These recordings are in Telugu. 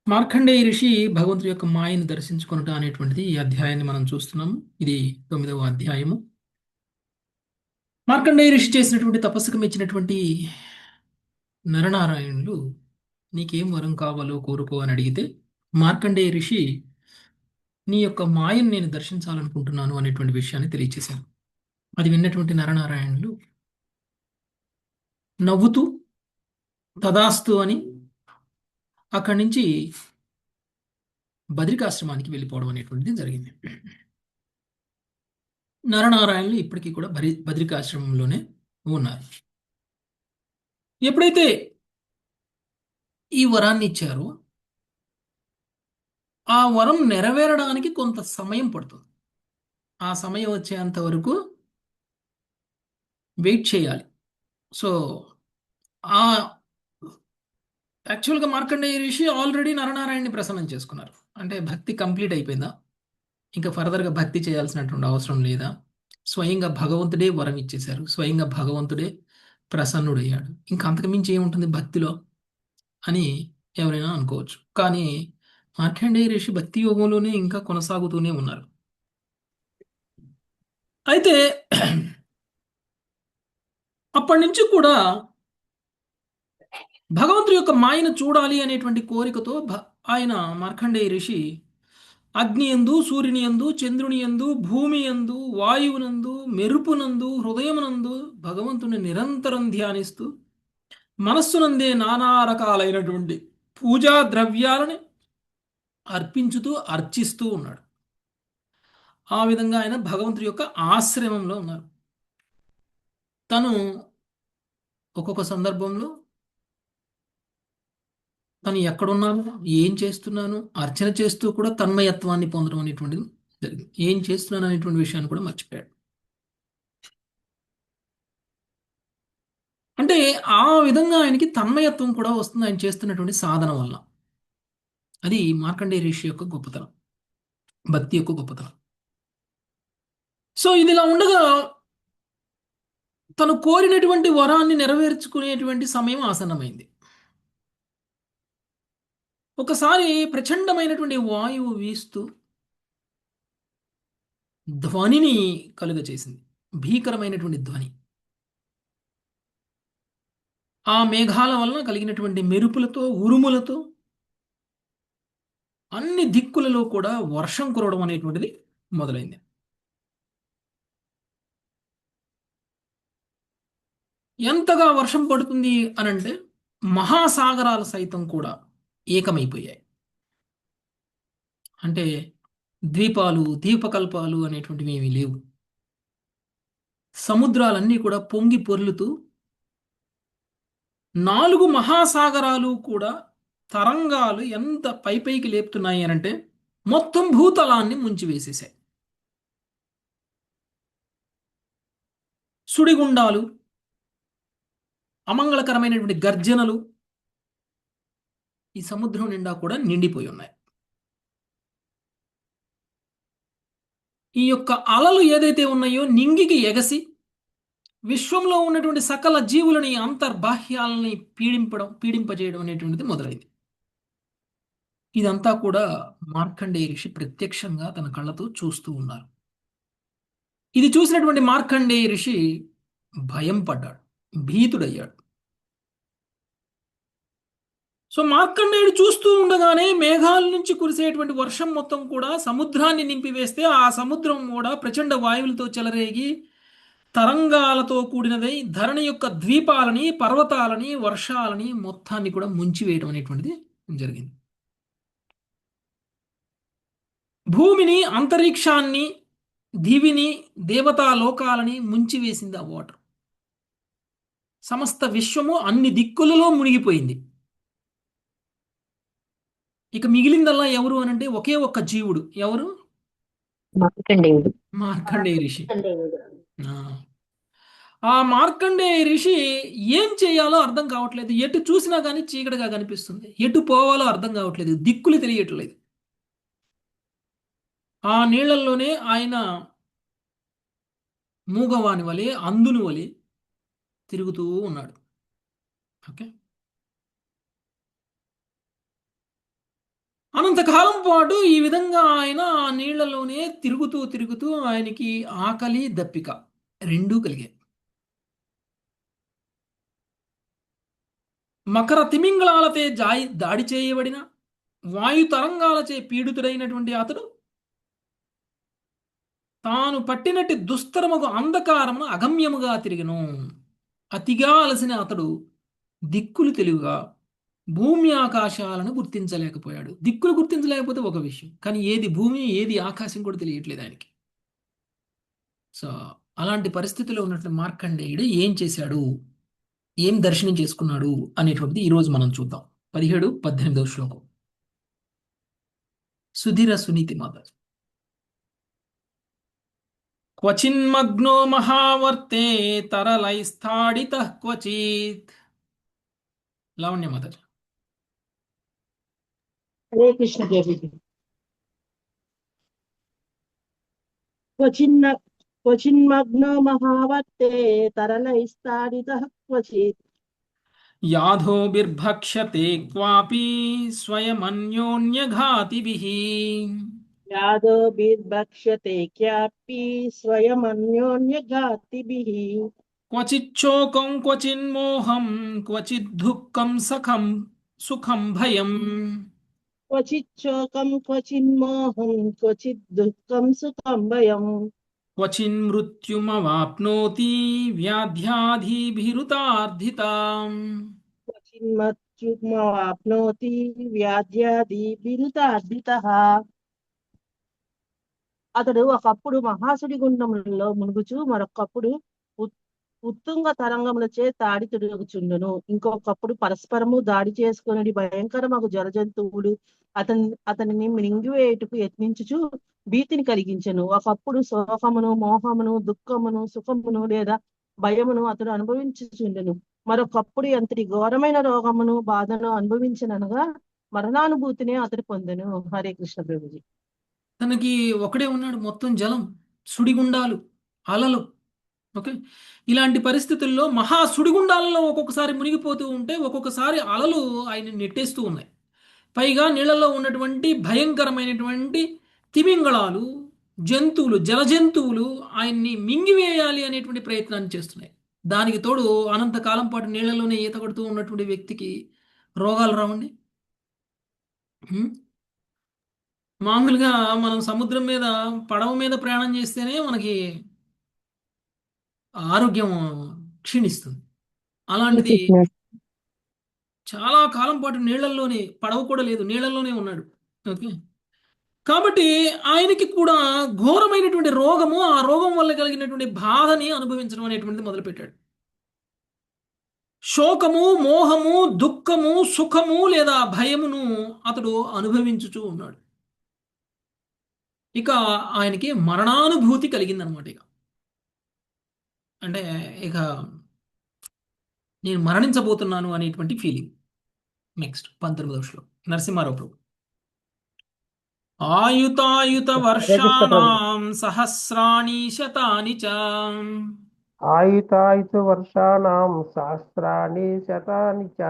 మార్కండేయ ఋషి భగవంతుడి యొక్క మాయను దర్శించుకొనుట అనేటువంటిది ఈ అధ్యాయాన్ని మనం చూస్తున్నాము. ఇది 9వ అధ్యాయము. మార్కండేయ ఋషి చేసినటువంటి తపస్సుకు మెచ్చినటువంటి నరనారాయణులు నీకేం వరం కావాలో కోరుకో అని అడిగితే, మార్కండేయ ఋషి నీ యొక్క మాయను నేను దర్శించాలనుకుంటున్నాను అనేటువంటి విషయాన్ని తెలియచేశాను. అది విన్నటువంటి నరనారాయణులు నవ్వుతూ తదాస్తు అని అక్కడి నుంచి బద్రికాశ్రమానికి వెళ్ళిపోవడం అనేటువంటిది జరిగింది. నరనారాయణులు ఇప్పటికీ కూడా బద్రికాశ్రమంలోనే ఉన్నారు. ఎప్పుడైతే ఈ వరాన్ని ఇచ్చారో ఆ వరం నెరవేరడానికి కొంత సమయం పడుతుంది. ఆ సమయం వచ్చేంత వరకు వెయిట్ చేయాలి. సో ఆ యాక్చువల్గా మార్కండేయ ఋషి ఆల్రెడీ నరనారాయణని ప్రసన్నం చేసుకున్నారు. అంటే భక్తి కంప్లీట్ అయిపోయిందా, ఇంకా ఫర్దర్గా భక్తి చేయాల్సినటువంటి అవసరం లేదా, స్వయంగా భగవంతుడే వరం ఇచ్చేశారు, స్వయంగా భగవంతుడే ప్రసన్నుడయ్యాడు, ఇంకా అంతకు మించి ఏముంటుంది భక్తిలో అని ఎవరైనా అనుకోవచ్చు. కానీ మార్కండేయ ఋషి భక్తి యోగంలోనే ఇంకా కొనసాగుతూనే ఉన్నారు. అయితే అప్పటి నుంచి కూడా భగవంతుడి యొక్క మాయను చూడాలి అనేటువంటి కోరికతో ఆయన మార్కండేయ ఋషి అగ్ని యందు, సూర్యుని యందు, చంద్రుని యందు, భూమి యందు, వాయువునందు, మెరుపునందు, హృదయమునందు భగవంతుని నిరంతరం ధ్యానిస్తూ మనస్సునందే నానా రకాలైనటువంటి పూజా ద్రవ్యాలని అర్పించుతూ అర్చిస్తూ ఉన్నాడు. ఆ విధంగా ఆయన భగవంతుడి యొక్క ఆశ్రమంలో ఉన్నారు. తను ఒక్కొక్క సందర్భంలో తను ఎక్కడున్నాను, ఏం చేస్తున్నాను, అర్చన చేస్తూ కూడా తన్మయత్వాన్ని పొందడం అనేటువంటిది జరిగింది. ఏం చేస్తున్నాను అనేటువంటి విషయాన్ని కూడా మర్చిపోయాడు. అంటే ఆ విధంగా ఆయనకి తన్మయత్వం కూడా వస్తుంది ఆయన చేస్తున్నటువంటి సాధన వల్ల. అది మార్కండేయ ఋషి యొక్క గొప్పతనం, భక్తి యొక్క గొప్పతనం. సో ఇదిలా ఉండగా తను కోరినటువంటి వరాన్ని నెరవేర్చుకునేటువంటి సమయం ఆసన్నమైంది. ఒకసారి ప్రచండమైనటువంటి వాయువు వీస్తూ ధ్వనిని కలుగచేసింది, భీకరమైనటువంటి ధ్వని. ఆ మేఘాల వలన కలిగినటువంటి మెరుపులతో, ఉరుములతో అన్ని దిక్కులలో కూడా వర్షం కురవడం అనేటువంటిది మొదలైంది. ఎంతగా వర్షం పడుతుంది అనంటే మహాసాగరాలు సైతం కూడా ఏకమైపోయాయి. అంటే ద్వీపాలు, ద్వీపకల్పాలు అనేటువంటివి ఏమీ లేవు. సముద్రాలన్నీ కూడా పొంగి పొర్లుతూ 4 మహాసాగరాలు కూడా తరంగాలు ఎంత పైకి లేపుతున్నాయి అనంటే మొత్తం భూతలాన్ని ముంచివేసేసాయి. సుడిగుండాలు, అమంగళకరమైనటువంటి గర్జనలు ఈ సముద్రం నిండా కూడా నిండిపోయి ఉన్నాయి. ఈ యొక్క అలలు ఏదైతే ఉన్నాయో నింగికి ఎగసి విశ్వంలో ఉన్నటువంటి సకల జీవులని, అంతర్బాహ్యాలని పీడింపజేయడం అనేటువంటిది మొదలైంది. ఇదంతా కూడా మార్కండేయ ఋషి ప్రత్యక్షంగా తన కళ్ళతో చూస్తూ ఉన్నారు. ఇది చూసినటువంటి మార్కండేయ ఋషి భయం పడ్డాడు, భీతుడయ్యాడు. సో మార్కండేయుడు చూస్తూ ఉండగానే మేఘాల నుంచి కురిసేటువంటి వర్షం మొత్తం కూడా సముద్రాన్ని నింపివేస్తే ఆ సముద్రం కూడా ప్రచండ వాయువులతో చెలరేగి తరంగాలతో కూడినదై ధరణి యొక్క ద్వీపాలని, పర్వతాలని, వర్షాలని మొత్తాన్ని కూడా ముంచివేయడం అనేటువంటిది జరిగింది. భూమిని, అంతరిక్షాన్ని, దివిని, దేవతా లోకాలని ముంచివేసింది ఆ వాటర్. సమస్త విశ్వము అన్ని దిక్కులలో మునిగిపోయింది. ఇక మిగిలిందల్లా ఎవరు అనంటే ఒకే ఒక్క జీవుడు. ఎవరు? మార్కండేయుడు. మార్కండేయ ఋషి. ఆ ఆ మార్కండేయ ఋషి ఏం చేయాలో అర్థం కావట్లేదు. ఎటు చూసినా కానీ చీకటిగా కనిపిస్తుంది, ఎటు పోవాలో అర్థం కావట్లేదు, దిక్కులు తెలియట్లేదు. ఆ నీళ్లల్లోనే ఆయన మూగవాని వలె, అందుని వలె తిరుగుతూ ఉన్నాడు. ఓకే. అనంతకాలం పాటు ఈ విధంగా ఆయన ఆ నీళ్లలోనే తిరుగుతూ తిరుగుతూ ఆయనకి ఆకలి దప్పిక రెండూ కలిగాయి. మకర తిమింగళాలతే దాడి చేయబడిన వాయు తరంగాలచే పీడితుడైనటువంటి అతడు తాను పట్టినట్టి దుస్తరముగు అంధకారమును అగమ్యముగా తిరిగెను. అతిగా అలసిన అతడు దిక్కులు తెలివిగా భూమి ఆకాశాలను గుర్తించలేకపోయాడు. దిక్కులు గుర్తించలేకపోతే ఒక విషయం, కానీ ఏది భూమి ఏది ఆకాశం కూడా తెలియట్లేదు ఆయనకి. సో అలాంటి పరిస్థితిలో ఉన్నటువంటి మార్కండేయుడు ఏం చేశాడు, ఏం దర్శనం చేసుకున్నాడు అనేటువంటిది ఈరోజు మనం చూద్దాం. 17-18 శ్లోకం. సుధీర సునీతి మాత. క్వచిన్మగ్నో మహావర్తే తరలైస్థాడిత క్వచిత్. లావణ్య మాత. హరే కృష్ణ ప్రభుజీ. క్వచిన్న క్వచిన్మగ్నో మహావర్తే తరలైస్తాడితః క్వచిత్. యాధోభిర్భక్ష్యతే క్వాపి స్వయమన్యోన్యఘాతిభిః. యాదోభిర్భక్ష్యతే క్యాపి స్వయమన్యోన్యఘాతిభిః. క్వచిచ్చోకం క్వచిన్మోహం క్వచిద్దుఃఖం సఖం సుఖం భయం. క్వచిచ్చోకం క్వచిన్మోహం క్వచిద్ దుఃఖం సుఖం భయం. క్వచిన్మృత్యుమవాప్నోతి వ్యాధ్యాధిభిరుతార్థితాం. క్వచిన్మృత్యుమాప్నోతి వ్యాధ్యాదిభిరుతార్థితః. అతడు ఒకప్పుడు మహాసుడి గుండములలో మునుగుచు మరొకప్పుడు ఉత్తుంగ తరంగములచే తాడి తిరుగుచుండును. ఇంకొకప్పుడు పరస్పరము దాడి చేసుకుని భయంకరమగు జలజంతువులు అతనిని మింగివేయుటకు యత్నించుచు భీతిని కలిగించెను. ఒకప్పుడు శోకమును మోహమును దుఃఖమును సుఖమును లేదా భయమును అతడు అనుభవించుచుండెను. మరొకప్పుడు ఎంతటి ఘోరమైన రోగమును బాధను అనుభవించిననగా మరణానుభూతిని అతడు పొందెను. హరే కృష్ణ ప్రభుజీ. తనకి ఒకడే ఉన్నాడు, మొత్తం జలం, సుడిగుండాలు, అలలు. ఓకే, ఇలాంటి పరిస్థితుల్లో మహా సుడిగుండాలలో ఒక్కొక్కసారి మునిగిపోతూ ఉంటే ఒక్కొక్కసారి అలలు ఆయన నెట్టేస్తూ ఉన్నాయి. పైగా నీళ్ళలో ఉన్నటువంటి భయంకరమైనటువంటి తిమింగళాలు, జంతువులు, జల జంతువులు ఆయన్ని మింగివేయాలి అనేటువంటి ప్రయత్నాన్ని చేస్తున్నాయి. దానికి తోడు అనంతకాలం పాటు నీళ్ళలోనే ఈత కొడుతూ ఉన్నటువంటి వ్యక్తికి రోగాలు రావండి. హ్మ్? మామూలుగా మనం సముద్రం మీద పడవ మీద ప్రయాణం చేస్తేనే మనకి ఆరోగ్యం క్షీణిస్తుంది. అలాంటిది చాలా కాలం పాటు నీళ్లలోనే, పడవ కూడా లేదు, నీళ్లలోనే ఉన్నాడు. ఓకే, కాబట్టి ఆయనకి కూడా ఘోరమైనటువంటి రోగము, ఆ రోగం వల్ల కలిగినటువంటి బాధని అనుభవించడం అనేటువంటిది మొదలుపెట్టాడు. శోకము మోహము దుఃఖము సుఖము లేదా భయమును అతడు అనుభవించుచూ ఉన్నాడు. ఇక ఆయనకి మరణానుభూతి కలిగిందనమాట. అంటే ఇక నేను మరణించబోతున్నాను అనేటువంటి ఫీలింగ్. నెక్స్ట్ 19వ శ్లోకం. నరసింహారావు ప్రభు. ఆయుతాయుత వర్షాణం సహస్రాణి శతాని చ ఆయుతాయుత వర్షాణం సహస్రాణి శతాని చ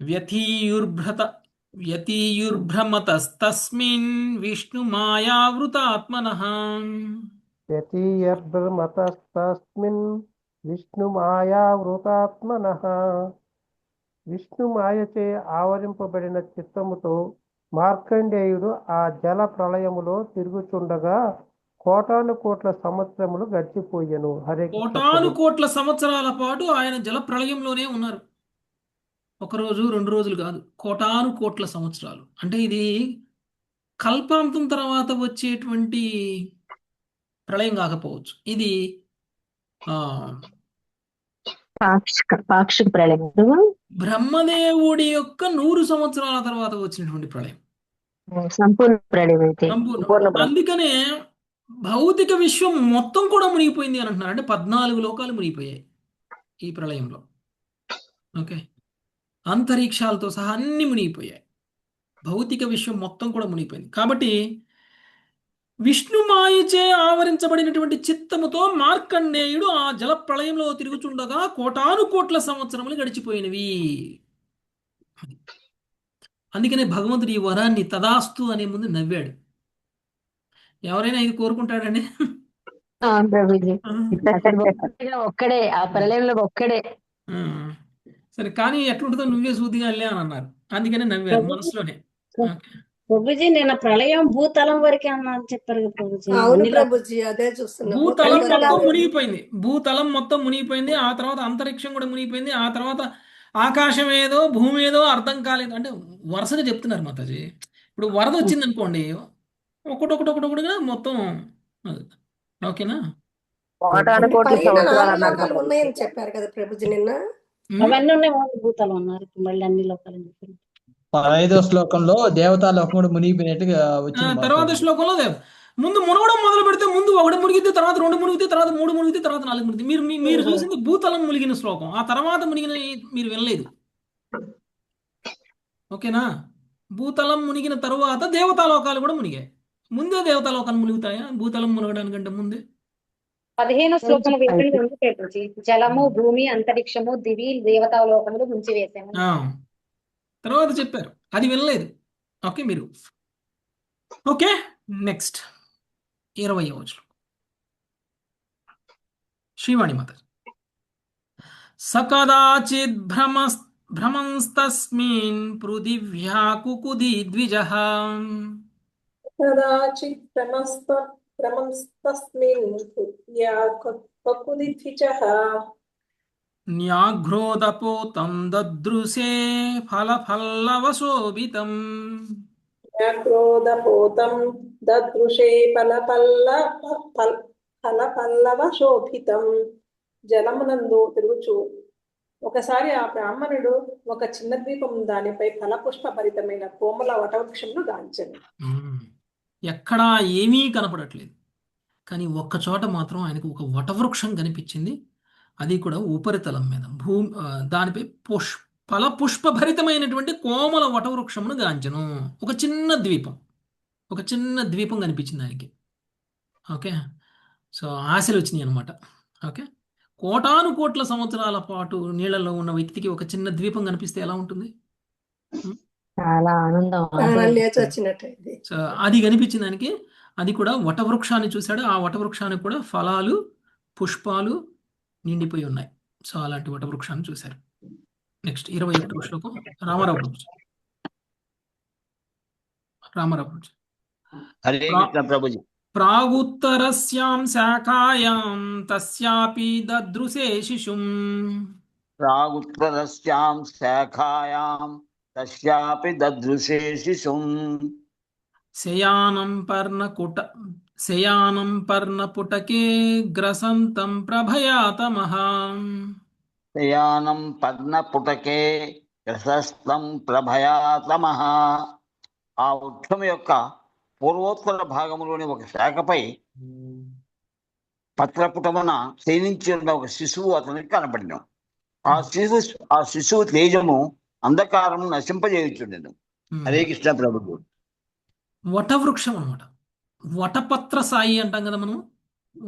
వ్యతీయుర్భ్రమతస్తస్మిన్ విష్ణుమాయావృతాత్మనః. యతీయర్మతస్తస్మిన్ విష్ణుమాయావృతాత్మనః. విష్ణుమాయచే ఆవరింపబడిన చిత్తముతో మార్కండేయుడు ఆ జల ప్రళయములో తిరుగుచుండగా కోటాను కోట్ల సంవత్సరములు గడిచిపోయెను. హరే కృష్ణ కోటాను ప్రభు. కోట్ల సంవత్సరాల పాటు ఆయన జల ప్రళయంలోనే ఉన్నారు. ఒక రోజు 2 రోజులు కాదు, కోటాను కోట్ల సంవత్సరాలు. అంటే ఇది కల్పాంతం తర్వాత వచ్చేటువంటి ప్రళయం కాకపోవచ్చు. ఇది ఆ పాక్షిక ప్రళయం. బ్రహ్మదేవుడి యొక్క 100 సంవత్సరాల తర్వాత వచ్చినటువంటి ప్రళయం. సంపూర్ణ ప్రళయం అయితే సంపూర్ణ. సంపూర్ణ అందుకనే భౌతిక విశ్వం మొత్తం కూడా మునిగిపోయింది అని అంటున్నారు. అంటే 14 లోకాలు మునిగిపోయాయి ఈ ప్రళయంలో. ఓకే, అంతరిక్షాలతో సహా అన్ని మునిగిపోయాయి. భౌతిక విశ్వం మొత్తం కూడా మునిగిపోయింది. కాబట్టి విష్ణుమాయచే ఆవరించబడినటువంటి చిత్తముతో మార్కండేయుడు ఆ జల ప్రళయంలో తిరుగుచుండగా కోటాను కోట్ల సంవత్సరములు గడిచిపోయినవి. అందుకనే భగవంతుడు ఈ వరాన్ని తదాస్తు అనే ముందు నవ్వాడు. ఎవరైనా ఇది కోరుకుంటాడండి? అవును ప్రభుజీ. ఆ, అతడు ఒక్కడే ఆ ప్రళయంలో ఒక్కడే. ఆ. సరే, కానీ ఎట్లుంటుందో నువ్వే సూదిగాలే అని అన్నారు. అందుకనే నవ్వారు ప్రభుజీ మనసులోనే. ఓకే. ప్రభుజీ నిన్న ప్రళయం భూతలం వరకే అన్నారు చెప్పారు కదా ప్రభుజీ. అవును అన్ని ప్రభుజీ, అదే చూస్తున్నా. భూతలం భూతలం మొత్తం వరకు మునిగిపోయింది. భూతలం మొత్తం మునిగిపోయింది. ఆ తర్వాత అంతరిక్షం కూడా మునిగిపోయింది. ఆ తర్వాత ఆకాశం ఏదో భూమి ఏదో అర్థం కాలేదు. అంటే వరుసగా చెప్తున్నారు మాతాజీ. ఇప్పుడు వరద వచ్చింది అనుకోండి, ఒకటొకటొకటొకటిగా మొత్తం. అది. ఓకేనా? కోటాను అంటే కోట్ల పైన సంవత్సరాలు 4 అన్నారు లోకాలు కదా. ఉన్నాయని చెప్పారు కదా ప్రభుజీ నిన్న. ఉమ్. అవన్నీ ఉన్నాయి ఓన్లీ భూతలం అన్నారు. ఇప్పుడు మళ్ళీ అన్ని లోకాలు చెప్పారు. 15వ శ్లోకంలో దేవతా లోకం కూడా మునిగిపోయినట్టుగా వచ్చింది తర్వాత మాతాజీ. శ్లోకంలో ముందు మునగడం మొదలు పెడితే ముందు ఒకటి మునిగితే, తర్వాత రెండు మునిగితే, తర్వాత మూడు మునిగితే, తర్వాత నాలుగు మునిగితే. మీరు చూసింది భూతలం మునిగిన శ్లోకం. ఆ తర్వాత మునిగిన మీరు వినలేదు. ఓకేనా? భూతలం మునిగిన తరువాత దేవతాలోకాలు కూడా మునిగాయి. ముందే దేవతాలోకాలు మునుగుతాయా భూతలం మునగడానికంటే ముందే? 15 శ్లోకంలో వివరణ ఉంది ప్రభుజీ. జలము, భూమి, అంతరిక్షము, దివి, దేవతాలోకములు ముంచి వేసాము. ఆ, తర్వాత చెప్పారు, అది వినలేదు. ఓకే, మీరు ఓకే. నెక్స్ట్ 20వ వచనం శ్రీవాణి మాత. సకదాచిద్ భ్రమంస్తస్మిన్ పృథివ్యా కుకుది ద్విజః కదాచిత్ భ్రమంస్తస్మిన్ పృథ్వ్యా కకుదిద్విజః న్యాఘ్రోదపోతం దదృశే ఫలఫల్లవశోభితం వ్యాక్రోదపోతం దదృశే ఫలపల్లవ శోభితం. జలమునందు తిరుగుచు ఒకసారి ఆ బ్రాహ్మణుడు ఒక చిన్న ద్వీపం దానిపై ఫలపుష్ప భరితమైన కోమల వటవృక్షమును గాంచెను. ఎక్కడా ఏమీ కనపడట్లేదు, కానీ ఒక్క చోట మాత్రం ఆయనకు ఒక వటవృక్షం కనిపించింది. అది కూడా ఉపరితలం మీద దానిపై ఫలపుష్పభరితమైనటువంటి కోమల వటవృక్షమును గాంచెను. ఒక చిన్న ద్వీపం కనిపించింది ఆయనకి. ఓకే, సో ఆశలు వచ్చినాయి అనమాట. ఓకే, కోటాను కోట్ల సంవత్సరాల పాటు నీళ్ళలో ఉన్న వ్యక్తికి ఒక చిన్న ద్వీపం కనిపిస్తే ఎలా ఉంటుంది? చాలా ఆనందం. ప్రాణాలు లేచి వచ్చినట్టయింది. సో అది కనిపించింది ఆయనకి. అది కూడా వటవృక్షాన్ని చూశాడు. ఆ వటవృక్షానికి కూడా ఫలాలు, పుష్పాలు నిండిపోయి ఉన్నాయి. సో అలాంటి వటవృక్షాన్ని చూశారు. నెక్స్ట్ 21వ శ్లోకం రామారావు గురించి. హరే కృష్ణ ప్రభుజీ. ప్రాగుత్తరస్యాం శాఖాయాం తస్యాపి దదృశే శిశుం ప్రాగుత్తరస్యాం శాఖాయాం తస్యాపి దదృశే శిశుం శయానం పర్ణపుటకే గ్రసంతం ప్రభయాతమః శయానం పర్ణపుటకే గ్రసస్తం ప్రభయాతమః. ఆ వృక్షం యొక్క పూర్వోత్తర భాగంలోని ఒక శాఖపై పత్రపుటమున శయనించి ఉన్న ఒక శిశువు అతనికి కనబడిన. ఆ శిశువు తేజము అంధకారము నశింపజేయుచుండెను. హరే కృష్ణ ప్రభువు. వటవృక్షం అనమాట. వటపత్ర సాయి అంటాం కదా మనం.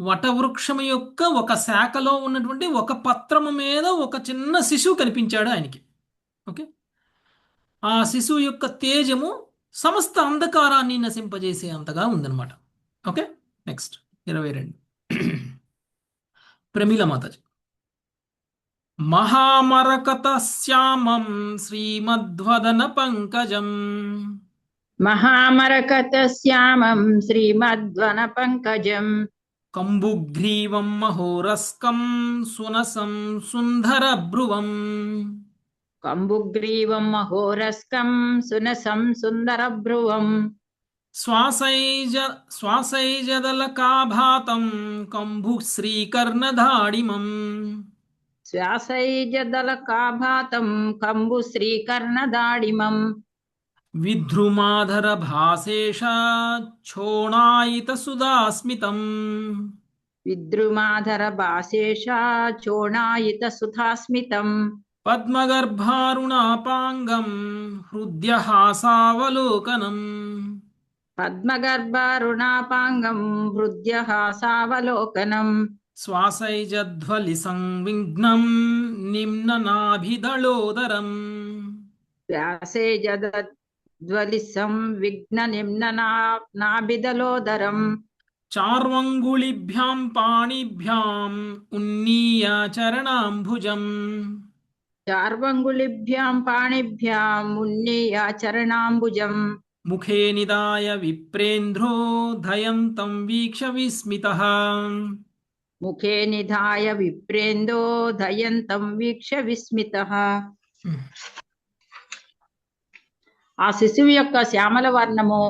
వటవృక్షం యొక్క ఒక శాఖలో ఉన్నటువంటి ఒక పత్రము మీద ఒక చిన్న శిశువు కనిపించాడు ఆయనకి. ఓకే, ఆ శిశువు యొక్క తేజము సమస్త అంధకారాన్ని నశింపజేసే అంతగా ఉందన్నమాట. Okay, next 22 Pramila Mataji. మహామరకత శ్యామం శ్రీమద్వదన పంకజం మహామరకతశ్యామం శ్రీమద్వన పంకజం కంబుగ్రీవం మహోరస్కం సునసం సుందర భ్రువం కంబుగ్రీవం మహోరస్కం సునసం సుందర భ్రువం శ్వాసైజదలకాభాతం కంభు శ్రీకర్ణధాడిమం శ్వాసైజదలకాభాతం కంబు శ్రీకర్ణదాడిమం విద్రుమాధర భాసేష ఛోణాయిత సుధాస్మితం విద్రుమాధర భాసేష చోణాయిత సుధాస్మితం పద్మగర్భారుణాపాంగం హృద్యహాసావలోకనం పద్మగర్భారుణాపాంగం హృద్యహాసావలోకనం శ్వాసైజధ్వలి సంవిఘ్నం నిమ్ననాభిదళోదరం జ్వలిసం విఘ్న నిమ్న నాభిదలోదరం చార్వంగుళిభ్యాం పాణిభ్యాం ఉన్నీయ చరణాంభుజం చార్వంగుళిభ్యాం పాణిభ్యాం ఉన్నీయ చరణాంబుజం ముఖే నిదాయ విప్రేంద్రో ధయంతం వీక్ష విస్మితః ముఖే నిధాయ విప్రేందో దయంతం వీక్ష విస్మితః. ఆ శిశువు యొక్క శ్యామల వర్ణము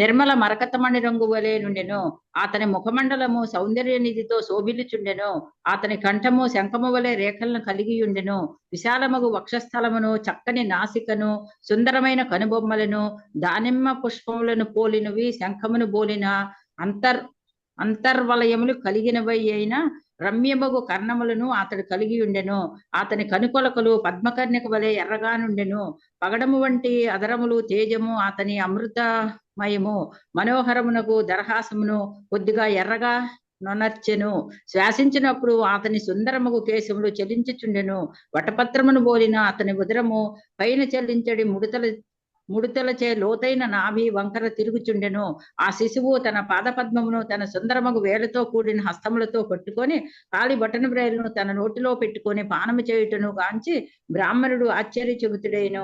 నిర్మల మరకతమణి రంగు వలె నుండెను. అతని ముఖమండలము సౌందర్య నిధితో శోభిల్లుచుండెను. అతని కంఠము శంఖము వలె రేఖలను కలిగి ఉండెను. విశాలమగు వక్షస్థలమును, చక్కని నాసికను, సుందరమైన కనుబొమ్మలను, దానిమ్మ పుష్పములను పోలినవి, శంఖమును పోలిన అంతర్వలయములు కలిగినవి అయిన రమ్యమగు కర్ణములను అతడు కలిగి ఉండెను. అతని కనుకొలకలు పద్మకర్ణిక వలె ఎర్రగా నుండెను. పగడము వంటి అదరములు తేజము అతని అమృతమయము మనోహరమునకు దరహాసమును కొద్దిగా ఎర్రగా నొనర్చెను. శ్వాసించినప్పుడు అతని సుందరముగు కేశములు చెలించుచుండెను. వటపత్రమును పోలిన అతని ఉదరము పైన చెల్లించడి ముడతలచే లోతైన నాభి వంకర తిరుగుచుండెను. ఆ శిశువు తన పాదపద్మమును తన సుందరమగు వేలతో కూడిన హస్తములతో పట్టుకొని కాలి బటన బ్రేలును తన నోటిలో పెట్టుకొని పానము చేయుటను గాంచి బ్రాహ్మణుడు ఆశ్చర్యచకితుడైన.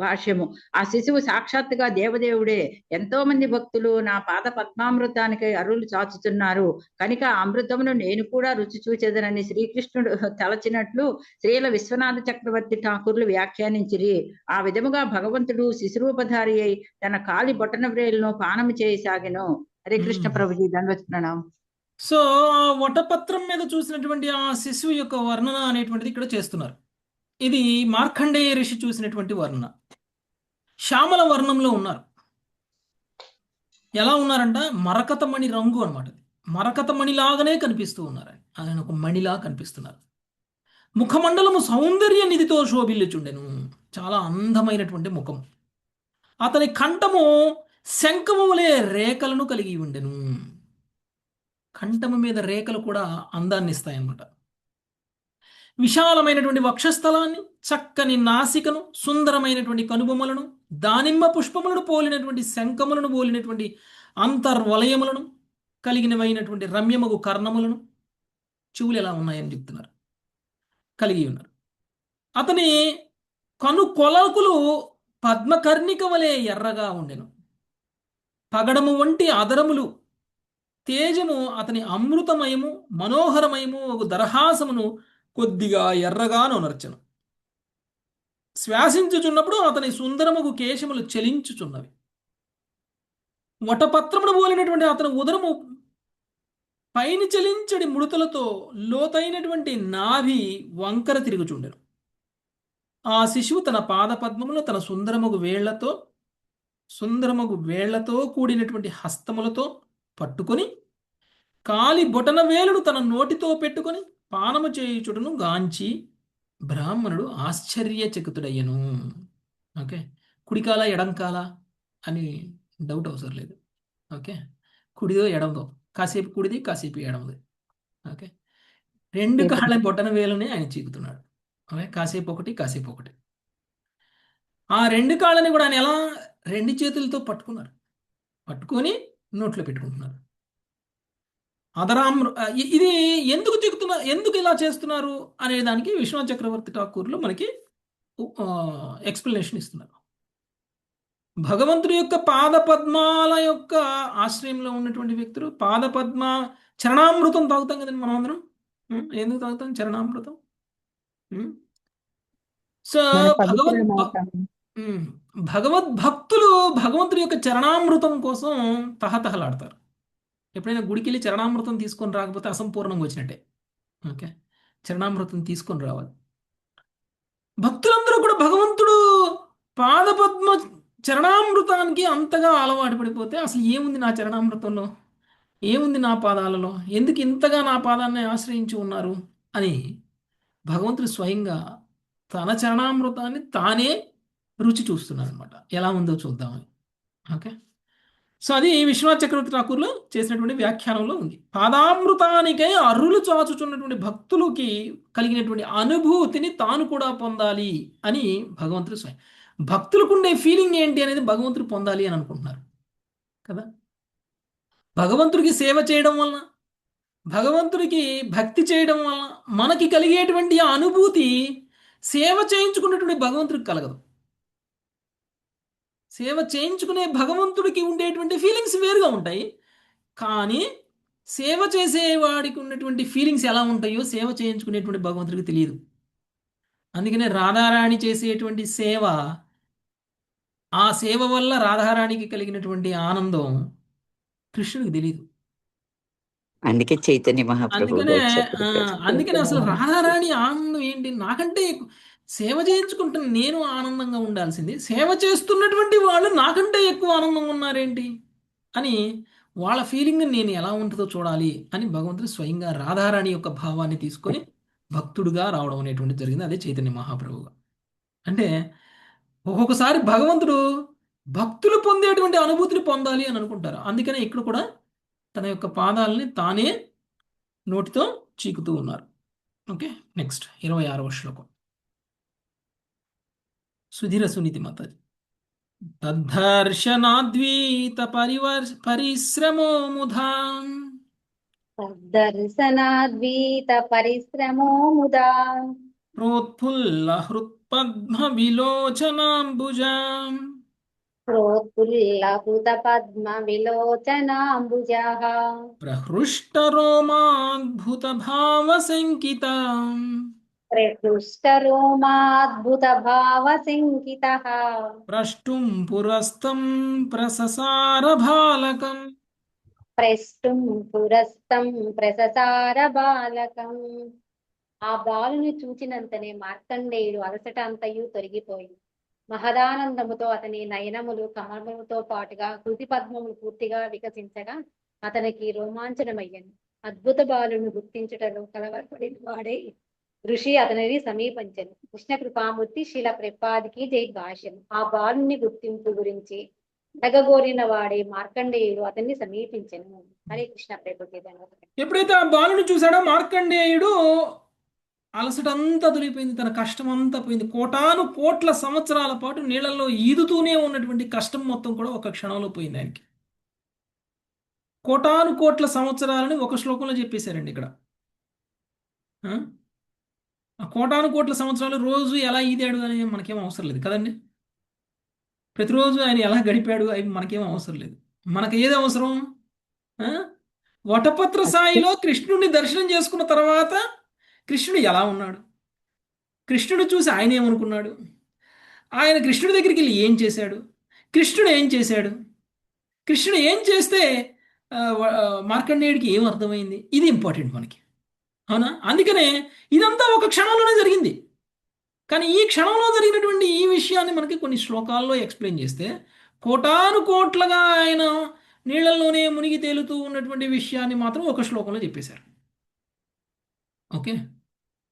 భాష్యము. ఆ శిశువు సాక్షాత్తుగా దేవదేవుడే. ఎంతో మంది భక్తులు నా పాద పద్మామృతానికి అరులు చాచుతున్నారు కనుక అమృతమును నేను కూడా రుచి చూచెదనని శ్రీకృష్ణుడు తలచినట్లు శ్రీల విశ్వనాథ చక్రవర్తి ఠాకూర్లు వ్యాఖ్యానించిరి. ఆ విధముగా భగవంతుడు శిశురూపధారి అయి తన కాలి బొటన వ్రేలును పానము చేయసాగెను. హరే కృష్ణ ప్రభుజీ, దండవత్ ప్రణామం. సో ఆ వటపత్రం మీద చూసినటువంటి ఆ శిశువు యొక్క వర్ణన అనేటువంటిది ఇక్కడ చేస్తున్నారు. ఇది మార్కండేయ ఋషి చూసినటువంటి వర్ణన. శ్యామల వర్ణంలో ఉన్నారు. ఎలా ఉన్నారంట? మరకతమణి రంగు అనమాట. మరకతమణిలాగానే కనిపిస్తూ ఉన్నారు. ఆయన ఒక మణిలా కనిపిస్తున్నారు. ముఖమండలము సౌందర్య నిధితో శోభిల్లుచుండెను. చాలా అందమైనటువంటి ముఖం. అతని కంఠము శంఖము వలె రేఖలను కలిగి ఉండెను. కంఠము మీద రేఖలు కూడా అందాన్ని ఇస్తాయన్నమాట. విశాలమైనటువంటి వక్షస్థలాన్ని, చక్కని నాసికను, సుందరమైనటువంటి కనుబొమ్మలను, దానిమ్మ పుష్పములను పోలినటువంటి శంఖములను పోలినటువంటి అంతర్వలయములను కలిగినవైనటువంటి రమ్యమగు కర్ణములను, చెవులు ఎలా ఉన్నాయని చెప్తున్నారు, కలిగి ఉన్నారు. అతని కనుకొలకులు పద్మకర్ణిక వలె ఎర్రగా ఉండెను. పగడము వంటి అదరములు తేజము అతని అమృతమయము మనోహరమయము ఒక దరహాసమును కొద్దిగా ఎర్రగా నొనర్చెను. శ్వాసించుచున్నప్పుడు అతని సుందరముగు కేశములు చెలించుచున్నవి. వటపత్రమును పోలినటువంటి అతని ఉదరము పైన చెలించడి ముడతలతో లోతైనటువంటి నాభి వంకర తిరుగుచుండెను. ఆ శిశువు తన పాదపద్మములు తన సుందరమగు వేళ్లతో కూడినటువంటి హస్తములతో పట్టుకొని కాలి బొటన వేలును తన నోటితో పెట్టుకొని పానము చేయుచుటను గాంచి బ్రాహ్మణుడు ఆశ్చర్యచకితుడయ్యను. ఓకే, కుడికాల ఎడంకాల అని డౌట్ అవసరం లేదు. ఓకే, కుడిదో ఎడందో, కాసేపు కుడిది కాసేపు ఎడమది. ఓకే, రెండు కాళ్ళ బొటన వేలునే ఆయన చీకుతున్నాడు. ఓకే, కాసేపు ఒకటి కాసేపు ఒకటి. ఆ రెండు కాళ్ళని కూడా ఆయన ఎలా రెండు చేతులతో పట్టుకొని నోట్లో పెట్టుకుంటున్నారు. ఇది ఎందుకు ఇలా చేస్తున్నారు అనే దానికి విశ్వనాథ చక్రవర్తి ఠాకూర్లు మనకి ఎక్స్ప్లెనేషన్ ఇస్తున్నారు. భగవంతుడి యొక్క పాదపద్మాల యొక్క ఆశ్రయంలో ఉన్నటువంటి వ్యక్తులు పాదపద్మ చరణామృతం తాగుతాం కదండి మనం అందరం. ఎందుకు తాగుతాం చరణామృతం? సో భగవద్భక్తులు భగవంతుడి యొక్క చరణామృతం కోసం తహతహలాడతారు. ఎప్పుడైనా గుడికి వెళ్ళి చరణామృతం తీసుకొని రాకపోతే అసంపూర్ణంగా వచ్చినట్టే. ఓకే, చరణామృతం తీసుకొని రావాలి. భక్తులందరూ కూడా భగవంతుడు పాదపద్మ చరణామృతానికి అంతగా అలవాటు పడిపోతే అసలు ఏముంది నా చరణామృతంలో, ఏముంది నా పాదాలలో, ఎందుకు ఇంతగా నా పాదాన్ని ఆశ్రయించి ఉన్నారు అని భగవంతుడు స్వయంగా తన చరణామృతాన్ని తానే రుచి చూస్తున్నాడు అనమాట. ఎలా ఉందో చూద్దామని. ఓకే, సో అది విశ్వనాథ్ చక్రవర్తి ఠాకూర్లో చేసినటువంటి వ్యాఖ్యానంలో ఉంది. పాదామృతానికై అర్రులు చాచుచున్నటువంటి భక్తులకి కలిగినటువంటి అనుభూతిని తాను కూడా పొందాలి అని భగవంతుడు స్వయం. భక్తులకు ఉండే ఫీలింగ్ ఏంటి అనేది భగవంతుడు పొందాలి అని అనుకుంటున్నారు కదా. భగవంతుడికి సేవ చేయడం వలన, భగవంతుడికి భక్తి చేయడం వలన మనకి కలిగేటువంటి ఆ అనుభూతి సేవ చేయించుకున్నటువంటి భగవంతుడికి కలగదు. సేవ చేయించుకునే భగవంతుడికి ఉండేటువంటి ఫీలింగ్స్ వేరుగా ఉంటాయి. కానీ సేవ చేసేవాడికి ఉన్నటువంటి ఫీలింగ్స్ ఎలా ఉంటాయో సేవ చేయించుకునేటువంటి భగవంతుడికి తెలియదు. అందుకనే రాధారాణి చేసేటువంటి సేవ, ఆ సేవ వల్ల రాధారాణికి కలిగినటువంటి ఆనందం కృష్ణుడికి తెలియదు. అందుకే చైతన్య మహాప్రభు అందుకనే గారు చెప్పారు. అందుకనే అసలు రాధారాణి ఆనందం ఏంటి, నాకంటే సేవ చేయించుకుంటున్న నేను ఆనందంగా ఉండాల్సింది, సేవ చేస్తున్నటువంటి వాళ్ళు నాకంటే ఎక్కువ ఆనందంగా ఉన్నారేంటి అని వాళ్ళ ఫీలింగ్ నేను ఎలా ఉంటుందో చూడాలి అని భగవంతుడు స్వయంగా రాధారాణి యొక్క భావాన్ని తీసుకొని భక్తుడుగా రావడం అనేటువంటి జరిగింది. అదే చైతన్య మహాప్రభుగా. అంటే ఒక్కొక్కసారి భగవంతుడు భక్తులు పొందేటువంటి అనుభూతిని పొందాలి అని అనుకుంటారు. అందుకనే ఇక్కడ కూడా తన యొక్క పాదాలని తానే నోటితో చీకుతూ ఉన్నారు. ఓకే, నెక్స్ట్ 26వ శ్లోకం. సుధీర సునీతి మాతాజీ. తద్ధర్శనాద్వీత పరిశ్రమో ముధా దర్శనాద్వీత పరిశ్రమో ముదా ప్రోత్ఫుల్ల హృత్పద్మ విలోచనాంబుజా ప్రోత్ఫుల్లహృత పద్మ విలోచనాంబుజః ప్రహృష్ట రోమాద్భుత భావ సంకిత ప్రహృష్టరోమాద్భుత భావ సంకితః ప్రష్టుం పురస్తం ప్రససార బాలకం ప్రష్టుం పురస్తం ప్రససార బాలకం. ఆ బాలుని చూచినంతనే మార్కండేయుడు అలసట అంతయు తొలగిపోయి మహదానందముతో అతని నయనములు కమలములతో పాటుగా హృది పద్మములు పూర్తిగా వికసించగా అతనికి రోమాంచనమయ్యను. అద్భుత బాలుని గుర్తించుటలో కలవరపడిన వాడే ఋషి అతనిని సమీపించను. కృష్ణ కృపామూర్తి శిల ప్రపాదికి జై భాష్యం. ఆ బాలుని గుర్తింపు గురించి అడగగోరిన వాడే మార్కండేయుడు అతన్ని సమీపించను. హరే కృష్ణ ప్రభుజీ. ఎప్పుడైతే ఆ బాలుని చూశాడో మార్కండేయుడు అలసటంతా తొలిగిపోయింది, తన కష్టం అంతా పోయింది. కోటాను కోట్ల సంవత్సరాల పాటు నీళ్ళల్లో ఈదుతూనే ఉన్నటువంటి కష్టం మొత్తం కూడా ఒక క్షణంలో పోయింది ఆయనకి. కోటాను కోట్ల సంవత్సరాలని ఒక శ్లోకంలో చెప్పేశారండి ఇక్కడ. ఆ కోటాను కోట్ల సంవత్సరాలు రోజు ఎలా ఈదాడు అని మనకేం అవసరం లేదు కదండి. ప్రతిరోజు ఆయన ఎలా గడిపాడు అవి మనకేం అవసరం లేదు. మనకు ఏది అవసరం? వటపత్ర సాయిలో కృష్ణుడిని దర్శనం చేసుకున్న తర్వాత కృష్ణుడు ఎలా ఉన్నాడు, కృష్ణుడు చూసి ఆయన ఏమనుకున్నాడు, ఆయన కృష్ణుడి దగ్గరికి వెళ్ళి ఏం చేశాడు, కృష్ణుడు ఏం చేశాడు, కృష్ణుడు ఏం చేస్తే మార్కండేయుడికి ఏం అర్థమైంది, ఇది ఇంపార్టెంట్ మనకి. అవునా? అందుకనే ఇదంతా ఒక క్షణంలోనే జరిగింది. కానీ ఈ క్షణంలో జరిగినటువంటి ఈ విషయాన్ని మనకి కొన్ని శ్లోకాల్లో ఎక్స్ప్లెయిన్ చేస్తే కోటాను కోట్లుగా ఆయన నీళ్ళల్లోనే మునిగి తేలుతూ ఉన్నటువంటి విషయాన్ని మాత్రం ఒక శ్లోకంలో చెప్పేశారు. ఓకే,